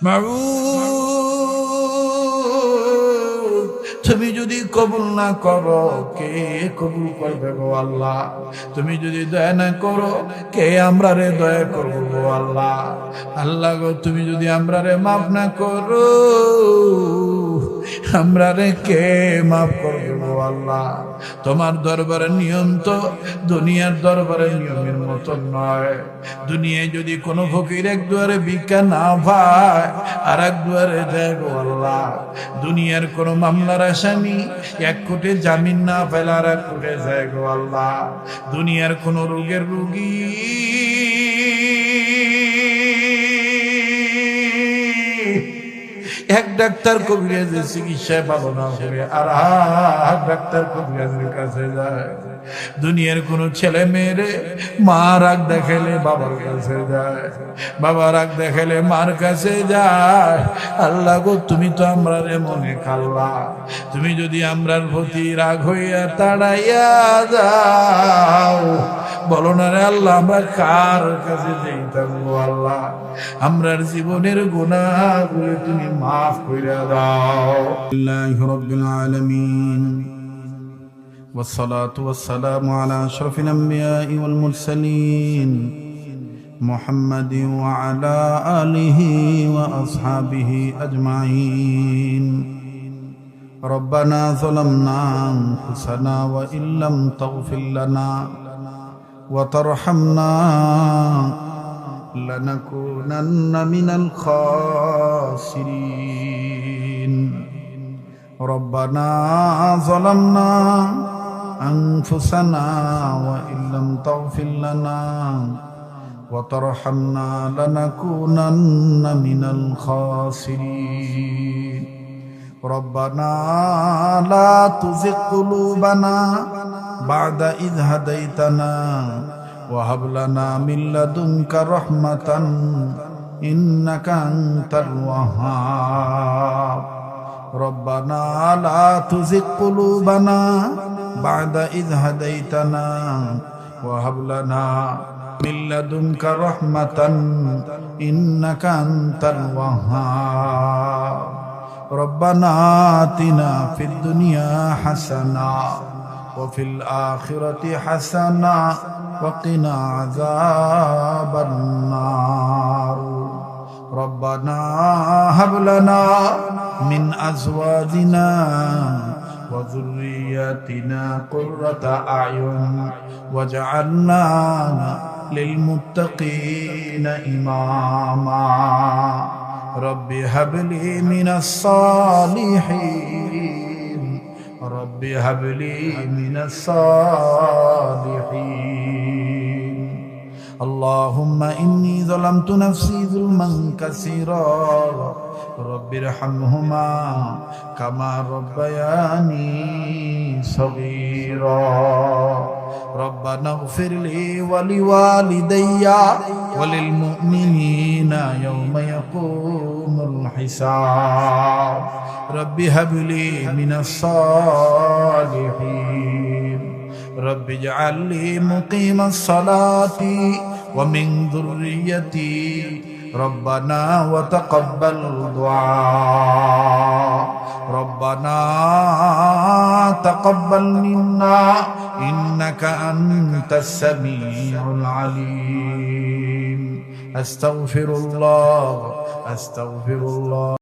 মাবুদ, তুমি যদি কবুল না করো কে কবুল করবে গো আল্লাহ? তুমি যদি দয়া না করো কে আমরা রে দয়া করবো গো আল্লাহ? আল্লাহ গো, তুমি যদি আমরা রে মাফ না করো আমরা রে কে মাফ করবে গো আল্লাহ? তোমার দরবারের নিয়ম তো দুনিয়ার দরবারের নিয়মের মতো নয়। দুনিয়ায় যদি কোনো ফকির এক দুয়ারে ভিক্ষা না পায় আর এক দুয়ারে যায় গো আল্লাহ। দুনিয়ার কোনো মামলার আসামি এক কোটে জামিন না পেলে আর এক কোটে যায় গো আল্লাহ। দুনিয়ার কোনো রোগের রোগী এক ডাক্তার কবিরাজের চিকিৎসায় ভালো না করে আর ডাক্তার কবিরাজের কাছে যায়। দুনিয়ার কোনো ছেলে মেয়েরে মা রাগ দেখালে বাবার কাছে যায়, বাবা রাগ দেখালে মার কাছে যায়। আল্লাহ গো, তুমি তো আমরা রে মনে খাল্লা, তুমি যদি আমরার প্রতি রাগ হইয়া তাড়াইয়া যাও, বলো না রে আল্লাহ আমরা কার কাছে যাইতাম গো আল্লাহ? আমরার জীবনের গুনাহগুলো তুমি মাফ কইরা দাও। আল্লাহু রাব্বুল আলামিন والصلاة والسلام على أشرف الأنبياء والمرسلين محمد وعلى آله وأصحابه أجمعين. ربنا ظلمنا أنفسنا وإن لم تغفر لنا وترحمنا لنكونن من الخاسرين. ربنا ظلمنا أنفسنا وإن لم تغفر لنا وترحمنا لنكونن من الخاسرين. ربنا لا تزغ قلوبنا بعد إذ هديتنا وهب لنا من لدنك رحمة إنك أنت الوهاب. ربنا لا تزغ قلوبنا بعد إذ هديتنا وهب لنا من لدنك رحمة إنك أنت الوهاب. ربنا آتنا في الدنيا حسنة وفي الآخرة حسنة وقنا عذاب النار. ربنا هب لنا من أزواجنا وذرياتنا قرة أعين واجعلنا للمتقين إماما. رب هب لي من الصالحين، رب هب لي من الصالحين. اللهم إني ظلمت نفسي ظلما كثيرا رب ارحمهما كما ربياني صغيرا. ربنا اغفر لي ولوالدي وللمؤمنين يوم يقوم الحساب. رب هب لي من الصالحين. رب اجعل لي مقيم الصلاة ومن ذريتي ربنا وتقبل دعاء. ربنا تقبل منا إنك أنت السميع العليم. أستغفر الله.